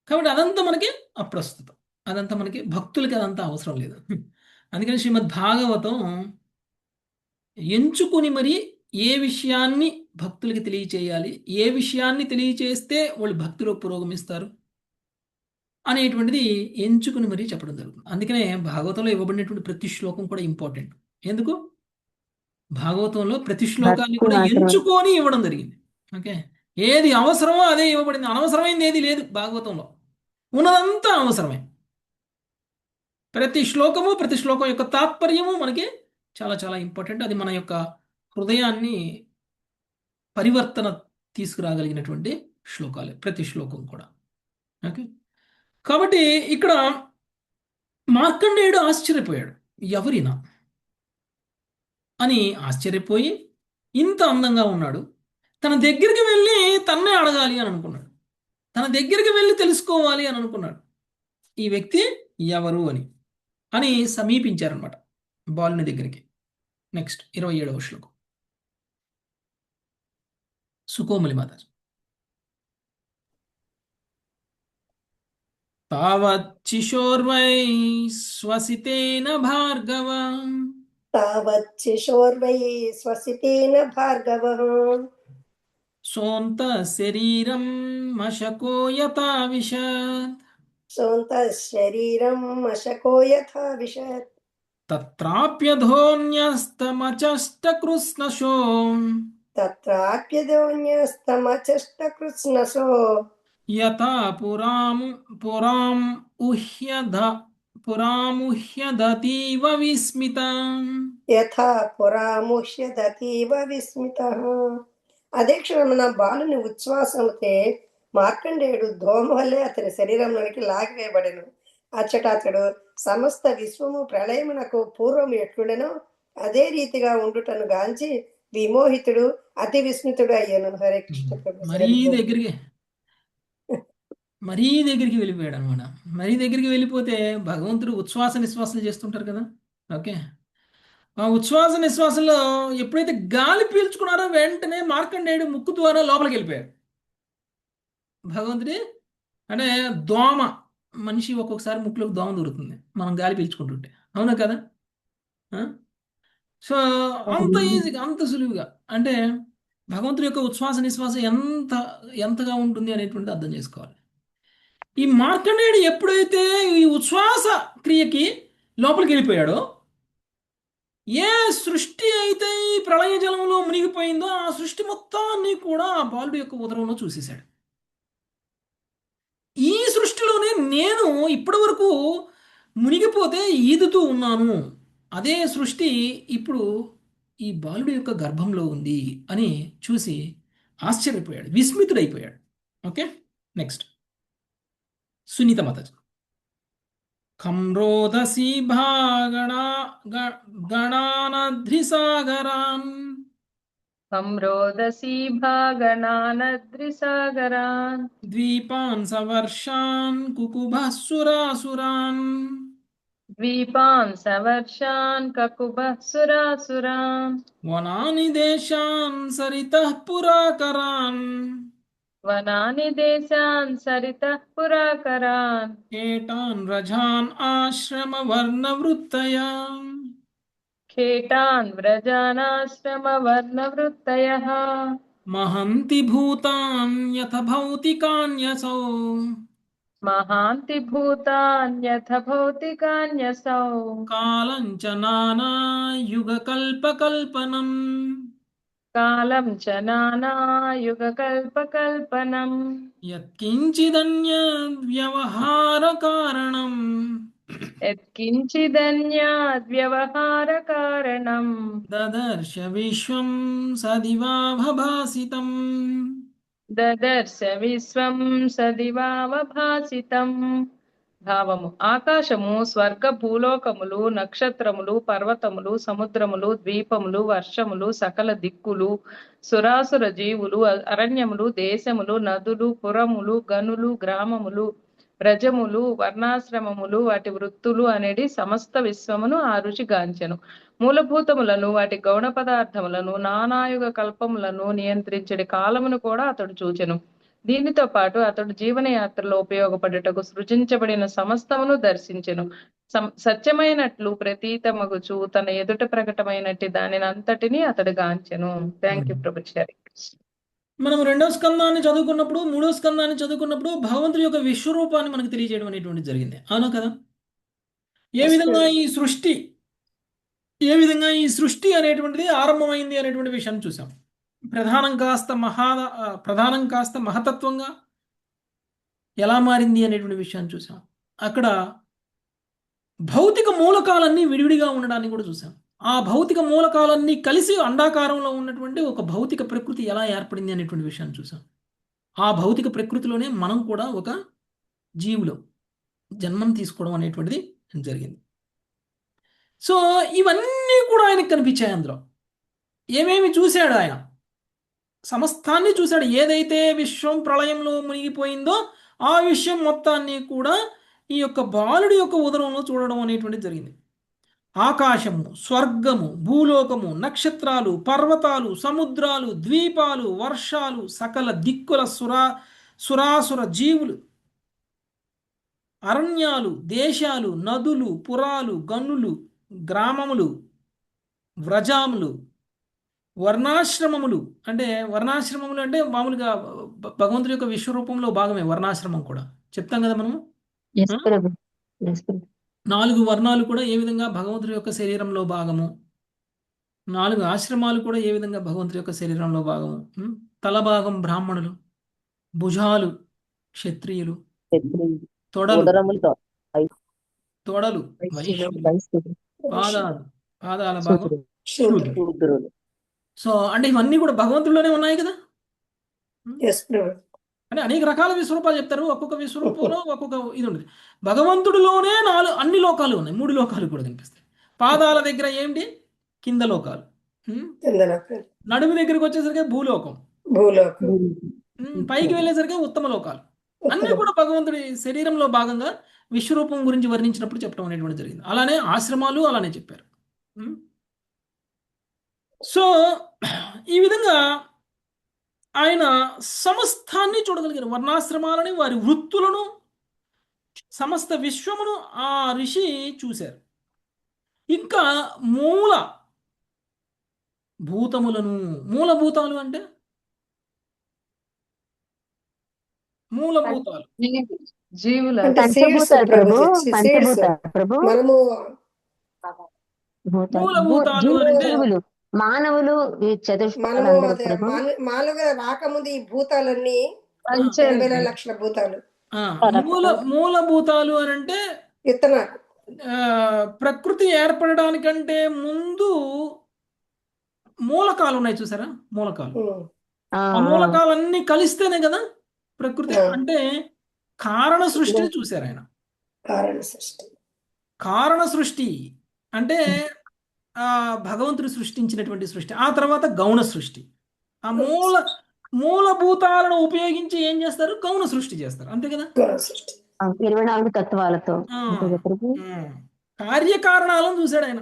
కాబట్టి అదంతా మనకి అప్రస్తుతం, అదంతా మనకి భక్తులకి అదంతా అవసరం లేదు. అందుకని శ్రీమద్ భాగవతం ఎంచుకొని మరి ఏ విషయాన్ని భక్తులకి తెలియచేయాలి, ఏ విషయాన్ని తెలియచేస్తే వాళ్ళు భక్తిలో పురోగమిస్తారు అనేటువంటిది ఎంచుకుని మరీ చెప్పడం జరుగుతుంది. అందుకనే భాగవతంలో ఇవ్వబడినటువంటి ప్రతి శ్లోకం కూడా ఇంపార్టెంట్. ఎందుకు? భాగవతంలో ప్రతి శ్లోకాన్ని కూడా ఎంచుకొని ఇవ్వడం జరిగింది. ఓకే, ఏది అవసరమో అదే ఇవ్వబడింది, అనవసరమైంది ఏది లేదు భాగవతంలో, ఉన్నదంతా అవసరమే. ప్రతి శ్లోకం యొక్క తాత్పర్యము మనకి చాలా చాలా ఇంపార్టెంట్. అది మన యొక్క హృదయాన్ని పరివర్తన తీసుకురాగలిగినటువంటి శ్లోకాలే ప్రతి శ్లోకం కూడా. ఓకే, కాబట్టి ఇక్కడ మార్కండేయుడు ఆశ్చర్యపోయాడు, ఎవరినా అని ఆశ్చర్యపోయి ఇంత అందంగా ఉన్నాడు, తన దగ్గరికి వెళ్ళి తన్నే అడగాలి అని అనుకున్నాడు, తన దగ్గరికి వెళ్ళి తెలుసుకోవాలి అని అనుకున్నాడు ఈ వ్యక్తి ఎవరు అని సమీపించారనమాట బాలుని దగ్గరికి. నెక్స్ట్ 27వ శ్లోకం. సుకోమలి మాతాజీ. తావచ్చిశోర్వై శ్వసితేన భార్గవ తావచ్చిశోర్వై స్వసితేన భార్గవః సోంత శరీరం మశకో యథా విశత్ సోంతః శరీరం మశకో యథా విశత్ తత్రాప్యధోన్యస్తమచష్టకృష్ణశో తత్రాప్యదోన్యస్తమచష్టకృత్స్నశో యథా పురాముహ్యదతీవ విస్మితం. యథా పురాముష్యదతీవ విస్మితః. అదే క్షణమున బాలుని ఉచ్ఛ్వాసముతే మార్కండేయుడు దోమ వల్లే అతని శరీరంలోనికి లాగివేయబడెను. అచ్చట అతడు సమస్త విశ్వము ప్రళయమునకు పూర్వం ఎట్లుడెనో అదే రీతిగా ఉండుటను గాంచి విమోహితుడు అతి విస్మితుడు అయ్యాను. హరే కృష్ణ ప్రభు. మరీ దగ్గరికి వెళ్ళిపోయాడు అనమాట. మరీ దగ్గరికి వెళ్ళిపోతే భగవంతుడు ఉచ్ఛ్వాస నిశ్వాసాలు చేస్తుంటారు కదా. ఓకే, ఆ ఉచ్ఛ్వాస నిశ్వాసంలో ఎప్పుడైతే గాలి పీల్చుకున్నారో వెంటనే మార్కండేయుడు ముక్కు ద్వారా లోపలికి వెళ్ళిపోయాడు. భగవంతుడి అంటే దోమ, మనిషి ఒక్కొక్కసారి ముక్కులోకి దోమ దొరుకుతుంది మనం గాలి పీల్చుకుంటుంటే, అవునా కదా. సో అంత ఈజీగా, అంత సులువుగా, అంటే భగవంతుడి యొక్క ఉచ్ఛ్వాస నిశ్వాస ఎంతగా ఉంటుంది అనేటువంటిది అర్థం చేసుకోవాలి. ఈ మార్కండేయుడు ఎప్పుడైతే ఈ ఉచ్ఛ్వాస క్రియకి లోపలికి వెళ్ళిపోయాడో, ఏ సృష్టి అయితే ఈ ప్రళయ జలంలో మునిగిపోయిందో ఆ సృష్టి మొత్తాన్ని కూడా ఆ బాలుడి యొక్క ఉదరంలో చూసేశాడు. ఈ సృష్టిలోనే నేను ఇప్పటి వరకు మునిగిపోతే ఈదుతూ ఉన్నాను, అదే సృష్టి ఇప్పుడు ఈ బాలుడి యొక్క గర్భంలో ఉంది అని చూసి ఆశ్చర్యపోయాడు, విస్మితుడైపోయాడు. Okay, next Sunitha Mataji. ఖం రోదసి గణానద్రిసాగరాన్ సంరోదసీ భాగణానద్రిసాగరాన్ ద్వీపాన్ సవర్షాన్ కుకుభః ద్వీపాన్ సవర్షాన్ కకుభః సురాసురాన్ వనాని దేశాన్ సరితః పురాకరాన్ వనాని దేశాన్ సరితః పురాకరాన్ కేటాన్ రజాన్ ఆశ్రమ వర్ణవృత్తయా ఖేటాన్ వ్రజానాశ్రమ వర్ణవృత్తయః మహంతి భూతాన్ యథ భౌతికాన్యసౌ మహాంతి భూతాన్యథ భౌతికాన్యసౌ కాలం చ నానా యుగ కల్పకల్పనం కాలం చ నానా యుగ కల్పకల్పనం యత్కించిదన్యద్వ్యవహార కారణం యత్కించిదన్యాద్వ్యవహార కారణం దదర్శ విశ్వం సదివాభాసితం దదర్శ విశ్వం సదివావభాసితం. భావము: ఆకాశము, స్వర్గ భూలోకములు, నక్షత్రములు, పర్వతములు, సముద్రములు, ద్వీపములు, వర్షములు, సకల దిక్కులు, సురాసుర జీవులు, అరణ్యములు, దేశములు, నదులు, పురములు, గనులు, గ్రామములు, వ్రజములు, వర్ణాశ్రమములు, వాటి వృత్తులు అనేది సమస్త విశ్వమును ఆ రుచి గాంచెను. మూలభూతములను, వాటి గౌణ పదార్థములను, నానాయుగ కల్పములను నియంత్రించడి కాలమును కూడా అతడు చూచెను. దీనితో పాటు అతడు జీవనయాత్రలో ఉపయోగపడుటకు సృజించబడిన సమస్తమును దర్శించెను. సత్యమైనట్లు ప్రతీతమగుచు తన ఎదుట ప్రకటమైనట్టి దానిని అంతటిని అతడు గాంచెను. Thank you ప్రభుచారి. మనం రెండవ స్కందాన్ని చదువుకున్నప్పుడు, మూడవ స్కందాన్ని చదువుకున్నప్పుడు భగవంతుడి యొక్క విశ్వరూపాన్ని మనకు తెలియజేయడం అనేటువంటిది జరిగింది, అవునా కదా. ఏ విధంగా ఈ సృష్టి అనేటువంటిది ఆరంభమైంది అనేటువంటి విషయాన్ని చూసాం. ప్రధానం కాస్త మహతత్వంగా ఎలా మారింది అనేటువంటి విషయాన్ని చూసాం. అక్కడ భౌతిక మూలకాలన్నీ విడివిడిగా ఉండడాన్ని కూడా చూసాం. ఆ భౌతిక మూలకాలన్నీ కలిసి అండాకారంలో ఉన్నటువంటి ఒక భౌతిక ప్రకృతి ఎలా ఏర్పడింది అనేటువంటి విషయాన్ని చూసాం. ఆ భౌతిక ప్రకృతిలోనే మనం కూడా ఒక జీవులు జన్మం తీసుకోవడం అనేటువంటిది జరిగింది. సో ఇవన్నీ కూడా ఆయనకు కనిపించాయి. అందులో ఏమేమి చూశాడు ఆయన? సమస్తాన్ని చూశాడు. ఏదైతే విశ్వం ప్రళయంలో మునిగిపోయిందో ఆ విషయం మొత్తాన్ని కూడా ఈ యొక్క బాలుడి యొక్క ఉదరంలో చూడడం అనేటువంటిది జరిగింది. ఆకాశము, స్వర్గము, భూలోకము, నక్షత్రాలు, పర్వతాలు, సముద్రాలు, ద్వీపాలు, వర్షాలు, సకల దిక్కుల సురాసుర జీవులు, అరణ్యాలు, దేశాలు, నదులు, పురాలు, గనులు, గ్రామములు, వ్రజాములు, వర్ణాశ్రమములు. అంటే వర్ణాశ్రమములు అంటే మామూలుగా భగవంతుడి యొక్క విశ్వరూపంలో భాగమే వర్ణాశ్రమం కూడా. చెప్తాం కదా మనము. ఎస్ ప్రభు. ఎస్ ప్రభు. 4 వర్ణాలు కూడా ఏ విధంగా భగవంతుడి యొక్క శరీరంలో భాగము, 4 ఆశ్రమాలు కూడా ఏ విధంగా భగవంతుడి యొక్క శరీరంలో భాగము. తల భాగం బ్రాహ్మణులు, భుజాలు క్షత్రియులు, తొడలు వైశ్యులు, పాదాల భాగం శూద్రులు. సో అంటే ఇవన్నీ కూడా భగవంతుడిలోనే ఉన్నాయి కదా. అంటే అనేక రకాల విశ్వరూపాలు చెప్తారు. ఒక్కొక్క విశ్వరూపంలో ఒక్కొక్క ఇది ఉంటుంది. భగవంతుడిలోనే అన్ని లోకాలు ఉన్నాయి. 3 లోకాలు కూడా కనిపిస్తాయి. పాదాల దగ్గర ఏంటి? కింద లోకాలు. నడుము దగ్గరికి వచ్చేసరికి భూలోకం, పైకి వెళ్ళేసరికి ఉత్తమ లోకాలు. అన్ని కూడా భగవంతుడి శరీరంలో భాగంగా విశ్వరూపం గురించి వర్ణించినప్పుడు చెప్పడం అనేటువంటి జరిగింది. అలానే ఆశ్రమాలు అలానే చెప్పారు. సో ఈ విధంగా ఆయన సమస్తాన్ని చూడగలిగారు. వర్ణాశ్రమాలని, వారి వృత్తులను, సమస్త విశ్వమును ఆ ఋషి చూశారు. ఇంకా మూల భూతములను, మూలభూతాలు అంటే మూలభూతాలు జీవుల మూలభూతాలు అంటే మానవులు మానవుగా రాకముందు ఈ భూతాలన్నీ 80 లక్షల భూతాలు. మూలభూతాలు అని అంటే విత్తనాలు. ప్రకృతి ఏర్పడడానికంటే ముందు మూలకాలు ఉన్నాయి చూసారా. మూలకాలు, ఆ మూలకాలన్నీ కలిస్తేనే కదా ప్రకృతి. అంటే కారణ సృష్టిని చూశారు ఆయన. కారణ సృష్టి అంటే భగవంతుడు సృష్టించినటువంటి సృష్టి. ఆ తర్వాత గౌణ సృష్టి. ఆ మూలభూతాలను ఉపయోగించి ఏం చేస్తారు? గౌణ సృష్టి చేస్తారు. అంతే కదా. 24 తత్వాలతో కార్యకారణాలను చూశాడు ఆయన.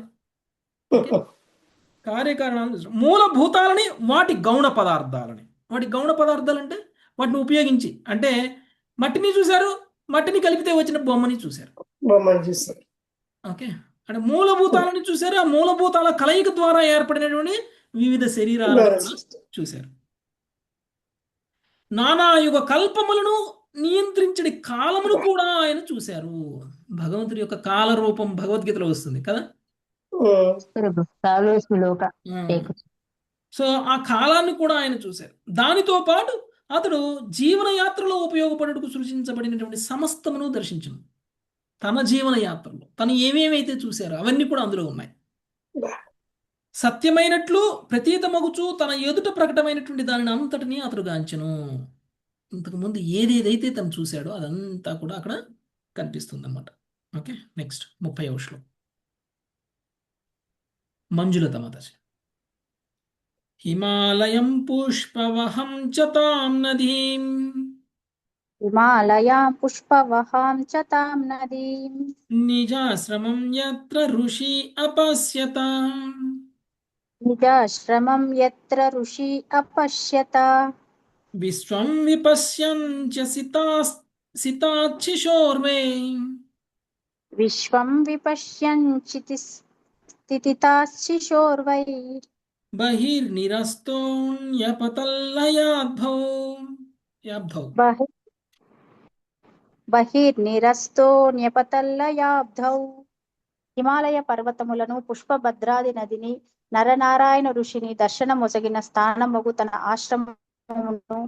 కార్యకారణాలను చూసాడు. మూలభూతాలని, వాటి గౌణ పదార్థాలని. వాటి గౌణ పదార్థాలు అంటే వాటిని ఉపయోగించి, అంటే మట్టిని చూశారు, మట్టిని కలిపితే వచ్చిన బొమ్మని చూశారు. ఓకే. అంటే మూలభూతాలని చూశారు. ఆ మూలభూతాల కలయిక ద్వారా ఏర్పడినటువంటి వివిధ శరీరాలను చూశారు. నానాయుగ కల్పములను నియంత్రించడి కాలమును కూడా ఆయన చూశారు. భగవంతుడి యొక్క కాల రూపం భగవద్గీతలో వస్తుంది కదా. సో ఆ కాలాన్ని కూడా ఆయన చూశారు. దానితో పాటు అతడు జీవన యాత్రలో ఉపయోగపడుటకు సృష్టించబడినటువంటి సమస్తమును దర్శించను. తన జీవన యాత్రలో తను ఏమేమైతే చూశారో అవన్నీ కూడా అందులో ఉన్నాయి. సత్యమైనట్లు ప్రతీతమగుచు తన ఎదుట ప్రకటమైనటువంటి దానిని అంతటినీ అతడు గాంచెను. ఇంతకుముందు ఏదేదైతే తను చూశాడో అదంతా కూడా అక్కడ కనిపిస్తుంది అన్నమాట. ఓకే. నెక్స్ట్ 30వ శ్లోకం. మంజులత మాతాజీ. హిమాలయం పుష్పవహం చ తాం నదీం, హిమాలయాం పుష్పవహాం చ తాం నదీం, నిజాశ్రమం యత్ర ఋషి అపశ్యత, నిజాశ్రమం యత్ర ఋషి అపశ్యత, విశ్వం విపశ్యంచ సితాచ్చిశోర్వే, విశ్వం విపశ్యంచి స్థితితాశ్చిశోర్వై, బహిర్నిరస్తోన్యపతల్లయాద్భౌ, బహిర్నిరస్తోన్యపతల్లయాబ్ధౌ. హిమాలయ పర్వతములను, పుష్పభద్రాది నదిని, నరనారాయణ ఋషిని దర్శనమొసగిన స్థానముగు తన ఆశ్రమమును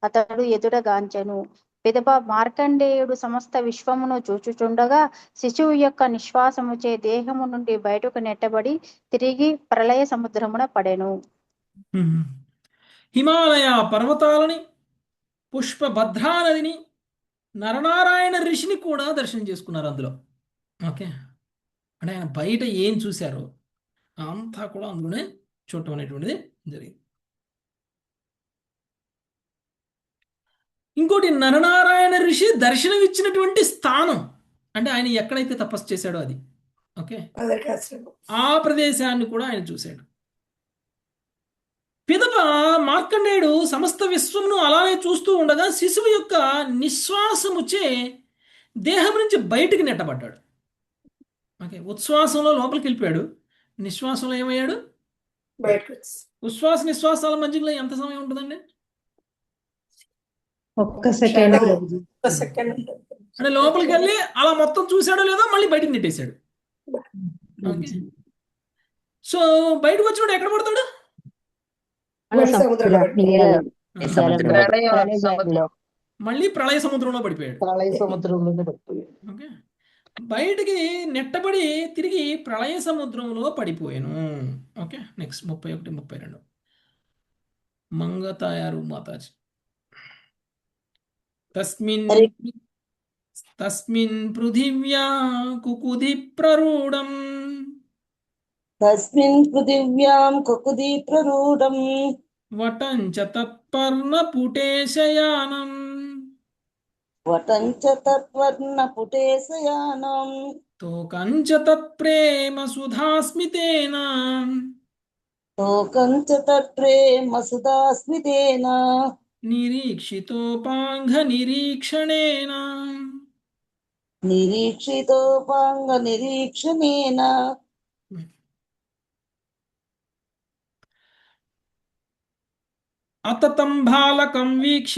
అతడు ఎదుటగాంచెను. పిదప మార్కండేయుడు సమస్త విశ్వమును చూచుచుండగా శిశువు యొక్క నిశ్వాసముచే దేహము నుండి బయటకు నెట్టబడి తిరిగి ప్రళయ సముద్రమున పడెను. హిమాలయ పర్వతాలని, పుష్పభద్రా నదిని, నరనారాయణ ఋషిని కూడా దర్శనం చేసుకున్నారు అందులో. ఓకే. అంటే ఆయన బయట ఏం చూశారో అంతా కూడా అందులోనే చూడటం అనేటువంటిది జరిగింది. ఇంకోటి, నరనారాయణ ఋషి దర్శనం ఇచ్చినటువంటి స్థానం అంటే ఆయన ఎక్కడైతే తపస్సు చేశాడో అది. ఓకే. ఆ ప్రదేశాన్ని కూడా ఆయన చూశాడు. పిదప మార్కండేయుడు సమస్త విశ్వమును అలానే చూస్తూ ఉండగా శిశువు యొక్క నిశ్వాసముచే దేహం నుంచి బయటికి నెట్టబడ్డాడు. ఓకే. ఉచ్ఛ్వాసంలో లోపలికి వెళ్ళిపోయాడు, నిశ్వాసంలో ఏమయ్యాడు? బయటకు వచ్చి ఉశ్వాస నిశ్వాసాల మధ్యలో ఎంత సమయం ఉంటుందండి? ఒక్క సెకండ్ క్షణం, ప్రభుజీ. ఒక సెకండ్ ఉంటుంది. అంటే లోపలికి వెళ్ళి అలా మొత్తం చూసాడో లేదో మళ్ళీ బయటికి నెట్టేశాడు. ఓకే, సో బయటకు వచ్చినప్పుడు ఎక్కడ పడతాడు? సముద్రంలో మళ్ళీ ప్రళయ సముద్రంలో పడిపోయాడు. ప్రళయ సముద్రంలోనే పడిపోయాడు. ఓకే, బయటికి నెట్టబడి తిరిగి ప్రళయ సముద్రంలో పడిపోయాను. Okay, next 31, 32 Mangatayaru Mataji. తస్మిన్ పృథివ్యా కుకుది ప్రరూఢం తస్మిన్ పృథివ్యాం కుకుది ప్రరూఢం వటంచ తత్పర్ణ పుటేశయానం వటంచ తత్వర్ణ పుటేశయానం తోకంచ తత్ప్రేమ సుధాస్మితేన తోకంచ తత్ప్రేమ సుధాస్మితేన నిరీక్షితోపాంఘ నిరీక్షణేన నిరీక్షితోపాంగ నిరీక్షణేన అతతం బాలకం వీక్ష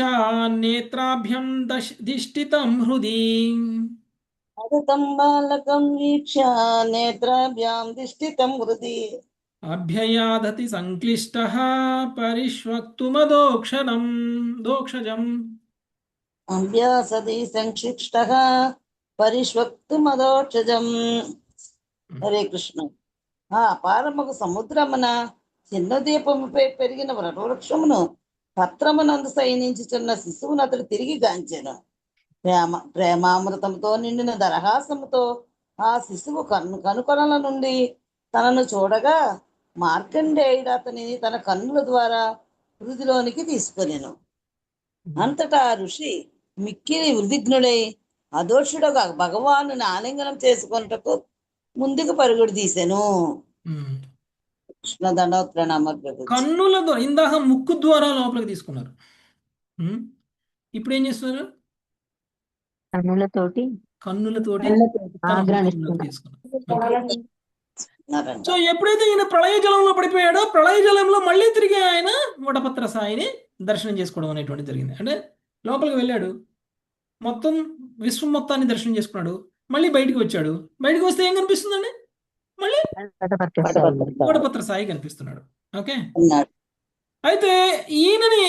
నేత్రాభ్యం దిష్టితం హృది అదతం బాలకం వీక్ష నేత్రాభ్యాం దిష్టితం హృది అభ్యయాదతి సంక్లిష్టః పరిష్వక్తుమదోక్షజం అభ్యాసది సంక్షిప్తః పరిష్వక్తుమదోక్షజం. హరే కృష్ణ. ఆ అపారముకు సముద్రమున చిన్న దీపముపై పెరిగిన వృక్షమును పత్రమునందు శయనించుచున్న శిశువును అతడు తిరిగి గాంచెను. ప్రేమామృతంతో నిండిన దరహాసముతో ఆ శిశువు కనుకొనల నుండి తనను చూడగా మార్కండేయుడు అతనిని తన కన్నుల ద్వారా వృద్ధిలోనికి తీసుకొనెను. అంతటా ఆ ఋషి మిక్కిలి ఉద్విగ్నుడై అదోషుడుగా భగవాను ఆలింగనం చేసుకొనుటకు ముందుకు పరుగుడు తీసెను. కృష్ణ దండవత్ ప్రణామాలు ప్రభుజీ. కన్నుల ద్వారా, ఇందాక ముక్కు ద్వారా లోపలికి తీసుకున్నారు, ఇప్పుడు ఏం చేస్తున్నారు? కన్నులతోటి కన్నులతోటి ఆగ్రహిస్తున్నారు. తీసుకున్నారు. సో ఎప్పుడైతే ఈయన ప్రళయ జలంలో పడిపోయాడో, ప్రళయ జలంలో మళ్ళీ తిరిగి ఆయన వటపత్ర సాయిని దర్శనం చేసుకోవడం అనేటువంటి జరిగింది. అంటే లోపలికి వెళ్ళాడు, మొత్తం విశ్వం మొత్తాన్ని దర్శనం చేసుకున్నాడు, మళ్ళీ బయటికి వచ్చాడు. బయటికి వస్తే ఏం కనిపిస్తుందండి? మళ్ళీ వటపత్ర సాయి కనిపిస్తున్నాడు. ఓకే, అయితే ఈయనని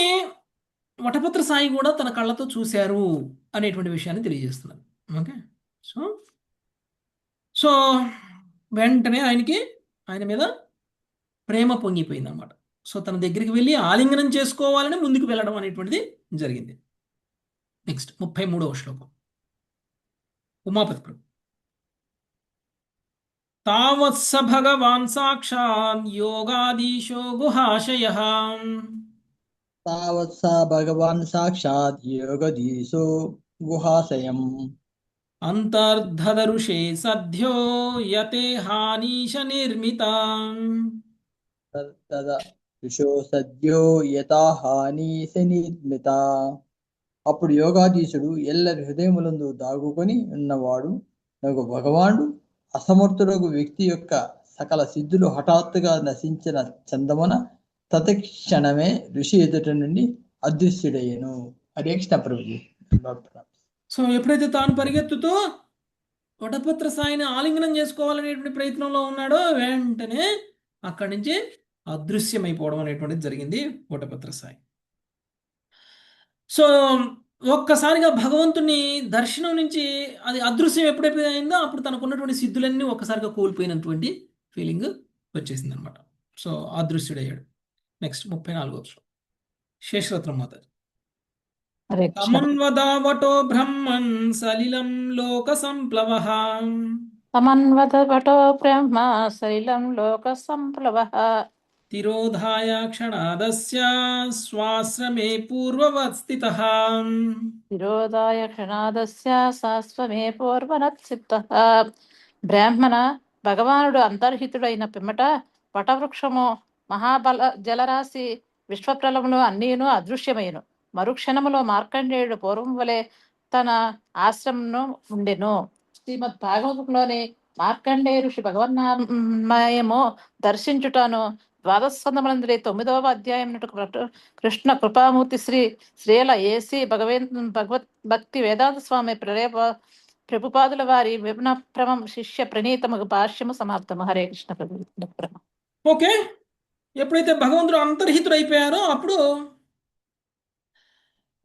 వటపత్ర సాయి కూడా తన కళ్ళతో చూశారు అనేటువంటి విషయాన్ని తెలియజేస్తున్నారు. ఓకే, సో వెంటనే ఆయన మీద ప్రేమ పొంగిపోయింది అనమాట. సో తన దగ్గరికి వెళ్ళి ఆలింగనం చేసుకోవాలని ముందుకు వెళ్ళడం అనేటువంటిది జరిగింది. నెక్స్ట్ 33వ శ్లోకం. ఉమాపతి ప్రభు. తావత్స భగవాన్ సాక్షాత్ యోగాదీశో గుహాశయః తావత్స భగవాన్ సాక్షాత్ యోగదీశో గుహాశయం అంతర్ధదరుషే సద్యో యతే హానీశ నిర్మిత ఋషో సద్యో యథా హానీశ నిర్మిత. అప్పుడు యోగాధీశుడు ఎల్లరి హృదయములందు దాగుకొని ఉన్నవాడు నాకు భగవానుడు అసమర్థుడకు వ్యక్తి యొక్క సకల సిద్ధులు హఠాత్తుగా నశించిన చందమున తత్క్షణమే ఋషి ఎదుట నుండి అదృశ్యుడయ్యను. హరే కృష్ణ ప్రభుజీ. సో ఎప్పుడైతే తాను పరిగెత్తుతూ వటపత్ర సాయిని ఆలింగనం చేసుకోవాలనేటువంటి ప్రయత్నంలో ఉన్నాడో, వెంటనే అక్కడి నుంచి అదృశ్యమైపోవడం అనేటువంటిది జరిగింది వటపత్ర సాయి. సో ఒక్కసారిగా భగవంతుని దర్శనం నుంచి అది అదృశ్యం ఎప్పుడైతే అయిందో అప్పుడు తనకున్నటువంటి సిద్ధులన్నీ ఒక్కసారిగా కోల్పోయినటువంటి ఫీలింగ్ వచ్చేసింది అనమాట. సో అదృశ్యుడయ్యాడు. నెక్స్ట్ 34వ శ్లోకం. శేషరత్నం మాత. తమన్వదావటో బ్రహ్మన్ సలిలం లోక సంప్లవః సమన్వదవటో బ్రహ్మ సలిలం లోక సంప్లవః తిరోధాయ క్షణాదస్య స్వాశ్రమే పూర్వవత్ స్థితః తిరోధాయ క్షణాదస్య శాశ్వమే పూర్వనత్సిప్తః. బ్రాహ్మణ భగవానుడు అంతర్హితుడైన పిమ్మట వటవృక్షము మహాబల జలరాశి విశ్వప్రలములు అన్నీను అదృశ్యమైను. మరుక్షణములో మార్కండేయుడు పూర్వం వలె తన ఆశ్రమను ఉండెను. శ్రీమద్ భాగవతంలోని మార్కండేయ ఋషి భగవన్నామయము దర్శించుటను ద్వాదశ 9వ అధ్యాయం కృష్ణ కృపామూర్తి శ్రీల ఏసి భగవత్ భక్తి వేదాంత స్వామి ప్రభుపాదుల వారి విపునప్రమం శిష్య ప్రణీతము భాష్యము సమాప్తము. హరే కృష్ణ ప్రభు. ఓకే, ఎప్పుడైతే భగవంతుడు అంతర్హితుడు అయిపోయారో అప్పుడు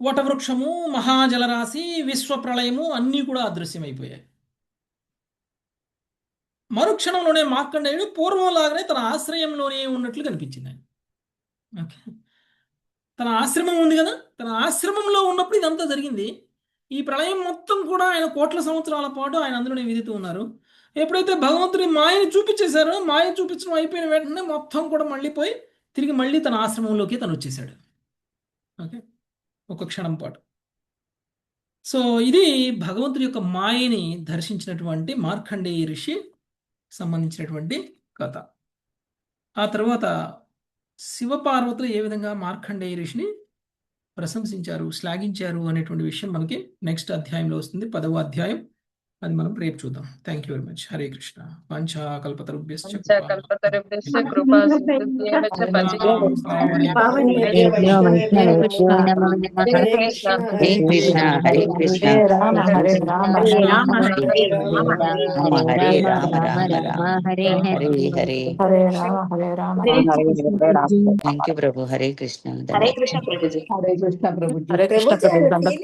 వటవృక్షము, మహాజలరాశి, విశ్వ ప్రళయము అన్నీ కూడా అదృశ్యమైపోయాయి. మరుక్షణంలోనే మార్కండేయుడు పూర్వంలాగానే తన ఆశ్రయంలోనే ఉన్నట్లు కనిపించింది ఆయన. ఓకే, తన ఆశ్రమం ఉంది కదా, తన ఆశ్రమంలో ఉన్నప్పుడు ఇదంతా జరిగింది. ఈ ప్రళయం మొత్తం కూడా ఆయన కోట్ల సంవత్సరాల పాటు ఆయన అందులోనే విధుతూ ఉన్నారు. ఎప్పుడైతే భగవంతుడి మాయని చూపించేశారో, మాయ చూపించడం అయిపోయిన వెంటనే మొత్తం కూడా మళ్ళీపోయి తిరిగి మళ్ళీ తన ఆశ్రమంలోకి తను వచ్చేసాడు. ఓకే, ఒక క్షణం పాటు. సో ఇది భగవంతుడి యొక్క మాయని దర్శించినటువంటి మార్కండేయ ఋషి సంబంధించినటువంటి కథ. ఆ తర్వాత శివపార్వతులు ఏ విధంగా మార్కండేయ ఋషిని ప్రశంసించారు, శ్లాఘించారు అనేటువంటి విషయం మనకి నెక్స్ట్ అధ్యాయంలో వస్తుంది, 10వ అధ్యాయం. అది మనం రేపు చూద్దాం. Thank you very much. Hare Krishna. పంచాకల్పతరుభ్యశ్చ కృపా హరే కృష్ణ హరే కృష్ణ హరే రామ హరే రామ రామ హరే రామ రామ రామ హరే హరే హరే రామ హరే రామ. థ్యాంక్ యూ ప్రభు. హరే కృష్ణ. హరే కృష్ణ ప్రభుజీ. హరే కృష్ణ ప్రభు. హరే కృష్ణ ప్రభు.